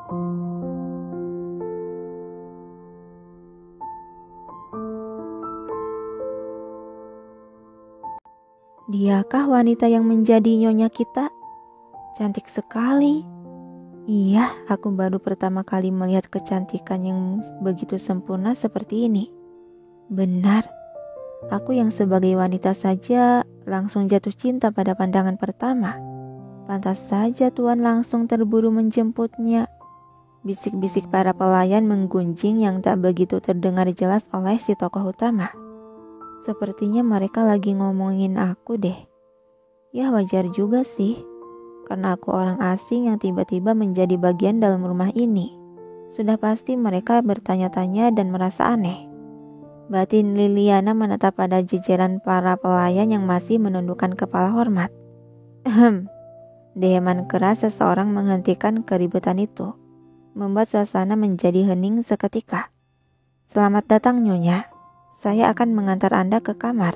Diakah wanita yang menjadi nyonya kita? Cantik sekali. Iya, aku baru pertama kali melihat kecantikan yang begitu sempurna seperti ini. Benar, aku yang sebagai wanita saja langsung jatuh cinta pada pandangan pertama. Pantas saja Tuan langsung terburu menjemputnya. Bisik-bisik para pelayan menggunjing yang tak begitu terdengar jelas oleh si tokoh utama. Sepertinya mereka lagi ngomongin aku deh. Ya wajar juga sih, karena aku orang asing yang tiba-tiba menjadi bagian dalam rumah ini. Sudah pasti mereka bertanya-tanya dan merasa aneh. Batin Liliana menatap pada jajaran para pelayan yang masih menundukkan kepala hormat. Deheman keras seseorang menghentikan keributan itu, membuat suasana menjadi hening seketika. Selamat datang Nyonya, saya akan mengantar Anda ke kamar.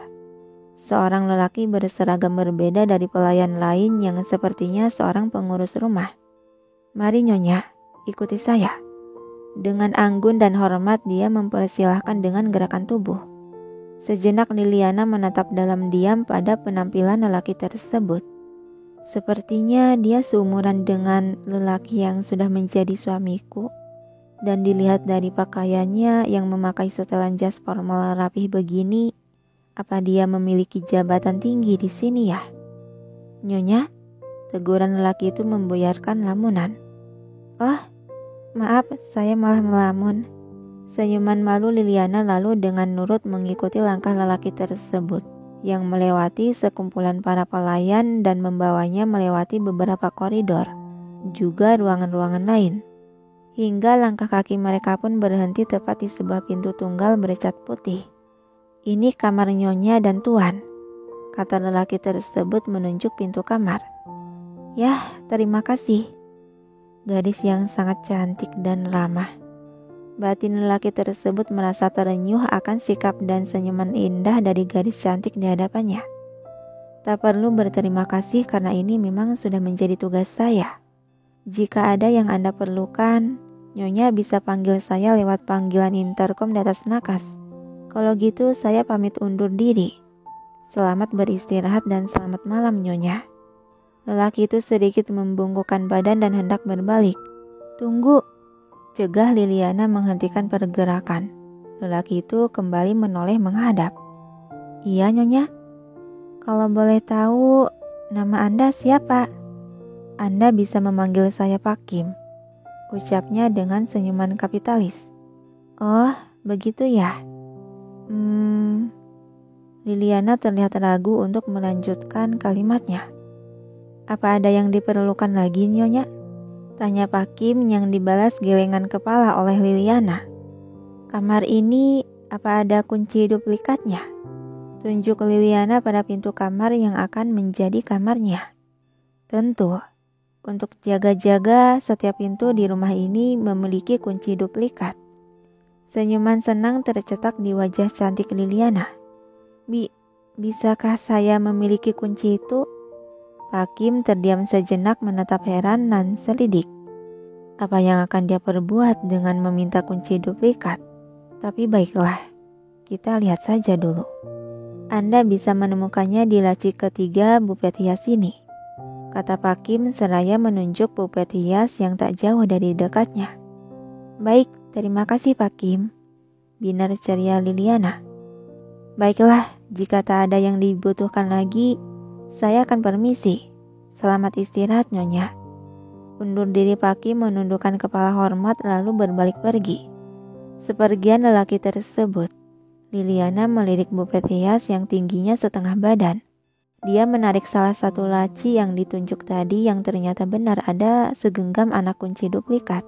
Seorang lelaki berseragam berbeda dari pelayan lain yang sepertinya seorang pengurus rumah. Mari Nyonya, ikuti saya. Dengan anggun dan hormat dia mempersilahkan dengan gerakan tubuh. Sejenak Liliana menatap dalam diam pada penampilan lelaki tersebut. Sepertinya dia seumuran dengan lelaki yang sudah menjadi suamiku. Dan dilihat dari pakaiannya yang memakai setelan jas formal rapih begini, apa dia memiliki jabatan tinggi di sini ya? Nyonya, teguran lelaki itu membuyarkan lamunan. Oh, maaf, saya malah melamun. Senyuman malu Liliana lalu dengan nurut mengikuti langkah lelaki tersebut yang melewati sekumpulan para pelayan dan membawanya melewati beberapa koridor, juga ruangan-ruangan lain. Hingga langkah kaki mereka pun berhenti tepat di sebuah pintu tunggal bercat putih. Ini kamar Nyonya dan Tuan, kata lelaki tersebut menunjuk pintu kamar. Yah, terima kasih. Gadis yang sangat cantik dan ramah. Batin lelaki tersebut merasa terenyuh akan sikap dan senyuman indah dari gadis cantik di hadapannya. Tak perlu berterima kasih karena ini memang sudah menjadi tugas saya. Jika ada yang Anda perlukan, Nyonya bisa panggil saya lewat panggilan interkom di atas nakas. Kalau gitu saya pamit undur diri. Selamat beristirahat dan selamat malam Nyonya. Lelaki itu sedikit membungkukkan badan dan hendak berbalik. Tunggu, cegah Liliana menghentikan pergerakan. Lelaki itu kembali menoleh menghadap. Iya Nyonya, kalau boleh tahu nama Anda siapa? Anda bisa memanggil saya Pak Kim, ucapnya dengan senyuman kapitalis. Oh, begitu ya? Liliana terlihat ragu untuk melanjutkan kalimatnya. Apa ada yang diperlukan lagi, Nyonya? Tanya Pak Kim yang dibalas gelengan kepala oleh Liliana. Kamar ini, apa ada kunci duplikatnya? Tunjuk Liliana pada pintu kamar yang akan menjadi kamarnya. Tentu. Untuk jaga-jaga, setiap pintu di rumah ini memiliki kunci duplikat. Senyuman senang tercetak di wajah cantik Liliana. Bisakah saya memiliki kunci itu? Pak Kim terdiam sejenak menatap heran dan selidik. Apa yang akan dia perbuat dengan meminta kunci duplikat? Tapi baiklah, kita lihat saja dulu. Anda bisa menemukannya di laci ketiga bufet hias ini, kata Pak Kim seraya menunjuk bufet hias yang tak jauh dari dekatnya. Baik, terima kasih Pak Kim, binar ceria Liliana. Baiklah, jika tak ada yang dibutuhkan lagi, saya akan permisi. Selamat istirahat Nyonya. Undur diri Pak Kim menundukkan kepala hormat lalu berbalik pergi. Sepergian lelaki tersebut, Liliana melirik bufet hias yang tingginya setengah badan. Dia menarik salah satu laci yang ditunjuk tadi yang ternyata benar ada segenggam anak kunci duplikat.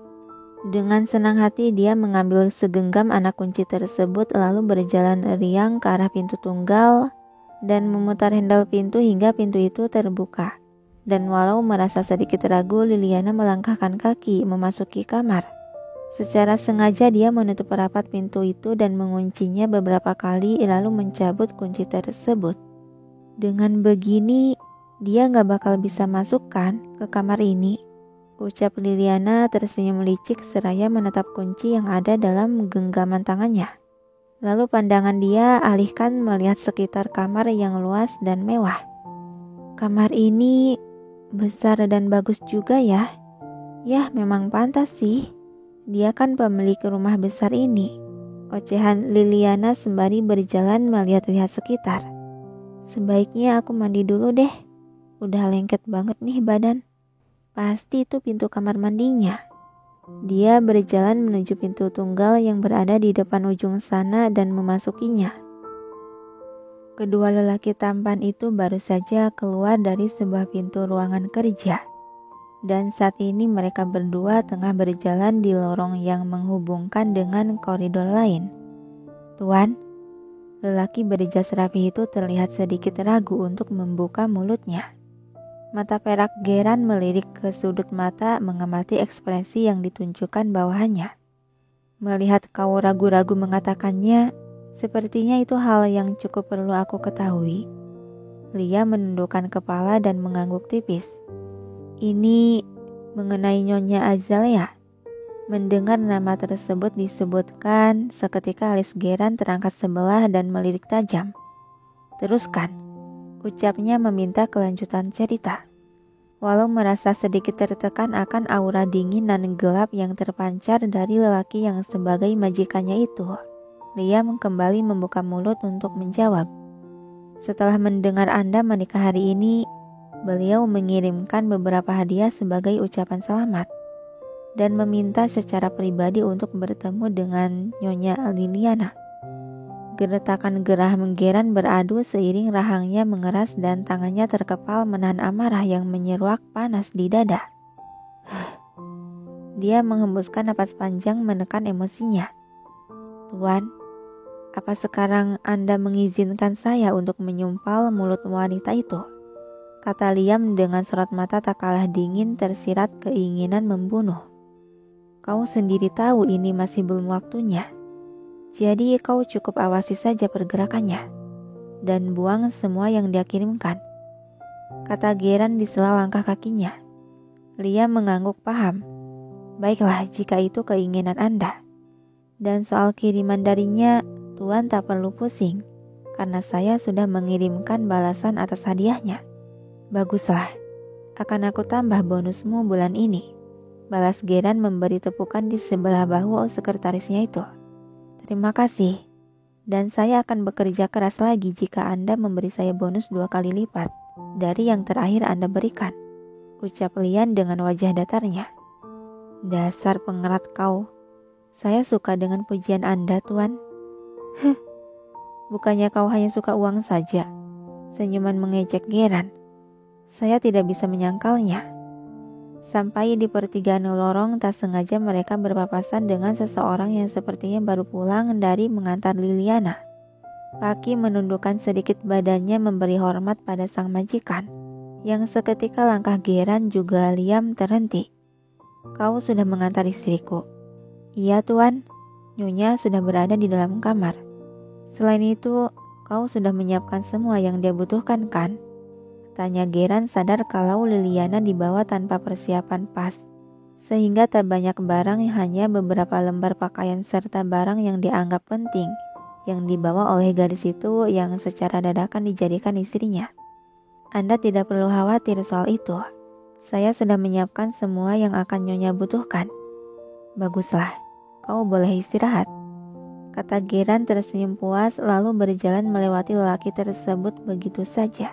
Dengan senang hati dia mengambil segenggam anak kunci tersebut lalu berjalan riang ke arah pintu tunggal dan memutar handle pintu hingga pintu itu terbuka. Dan walau merasa sedikit ragu, Liliana melangkahkan kaki memasuki kamar. Secara sengaja dia menutup rapat pintu itu dan menguncinya beberapa kali lalu mencabut kunci tersebut. Dengan begini, dia gak bakal bisa masuk kan ke kamar ini. Ucap Liliana tersenyum licik seraya menatap kunci yang ada dalam genggaman tangannya. Lalu pandangan dia alihkan melihat sekitar kamar yang luas dan mewah. Kamar ini besar dan bagus juga ya. Yah, memang pantas sih. Dia kan pemilik rumah besar ini. Ocehan Liliana sembari berjalan melihat-lihat sekitar. Sebaiknya aku mandi dulu deh. Udah lengket banget nih badan. Pasti itu pintu kamar mandinya. Dia berjalan menuju pintu tunggal yang berada di depan ujung sana dan memasukinya. Kedua lelaki tampan itu baru saja keluar dari sebuah pintu ruangan kerja. Dan saat ini mereka berdua tengah berjalan di lorong yang menghubungkan dengan koridor lain. Tuan, lelaki berjas rapi itu terlihat sedikit ragu untuk membuka mulutnya. Mata perak Geran melirik ke sudut mata mengamati ekspresi yang ditunjukkan bawahannya. Melihat kau ragu-ragu mengatakannya, sepertinya itu hal yang cukup perlu aku ketahui. Lia menundukkan kepala dan mengangguk tipis. Ini mengenai Nyonya Azalea. Mendengar nama tersebut disebutkan, seketika alis Geran terangkat sebelah dan melirik tajam. Teruskan. Ucapnya meminta kelanjutan cerita. Walau merasa sedikit tertekan akan aura dingin dan gelap yang terpancar dari lelaki yang sebagai majikannya itu, Liam kembali membuka mulut untuk menjawab. Setelah mendengar Anda menikah hari ini, beliau mengirimkan beberapa hadiah sebagai ucapan selamat dan meminta secara pribadi untuk bertemu dengan Nyonya Liliana. Geretakan gerah Geran beradu seiring rahangnya mengeras dan tangannya terkepal menahan amarah yang menyeruak panas di dada. Dia menghembuskan napas panjang menekan emosinya. Tuan, apa sekarang Anda mengizinkan saya untuk menyumpal mulut wanita itu? Kata Liam dengan sorot mata tak kalah dingin tersirat keinginan membunuh. Kau sendiri tahu ini masih belum waktunya. Jadi kau cukup awasi saja pergerakannya dan buang semua yang dia kirimkan. Kata Geran di sela langkah kakinya. Lia mengangguk paham. Baiklah jika itu keinginan Anda. Dan soal kiriman darinya, Tuan tak perlu pusing karena saya sudah mengirimkan balasan atas hadiahnya. Baguslah, akan aku tambah bonusmu bulan ini. Balas Geran memberi tepukan di sebelah bahu sekretarisnya itu. Terima kasih, dan saya akan bekerja keras lagi jika Anda memberi saya bonus 2 kali lipat dari yang terakhir Anda berikan, ucap Lian dengan wajah datarnya. Dasar pengerat kau, saya suka dengan pujian Anda, Tuan. Bukannya kau hanya suka uang saja, senyuman mengejek Geran. Saya tidak bisa menyangkalnya. Sampai di pertigaan lorong, tak sengaja mereka berpapasan dengan seseorang yang sepertinya baru pulang dari mengantar Liliana. Paki menundukkan sedikit badannya memberi hormat pada sang majikan, yang seketika langkah Geran juga Liam terhenti. Kau sudah mengantar istriku. Iya Tuan, Nyonya sudah berada di dalam kamar. Selain itu, kau sudah menyiapkan semua yang dia butuhkan kan? Tanya Geran sadar kalau Liliana dibawa tanpa persiapan pas, sehingga tak banyak barang, hanya beberapa lembar pakaian serta barang yang dianggap penting yang dibawa oleh gadis itu yang secara dadakan dijadikan istrinya. Anda tidak perlu khawatir soal itu. Saya sudah menyiapkan semua yang akan Nyonya butuhkan. Baguslah, kau boleh istirahat. Kata Geran tersenyum puas lalu berjalan melewati lelaki tersebut begitu saja.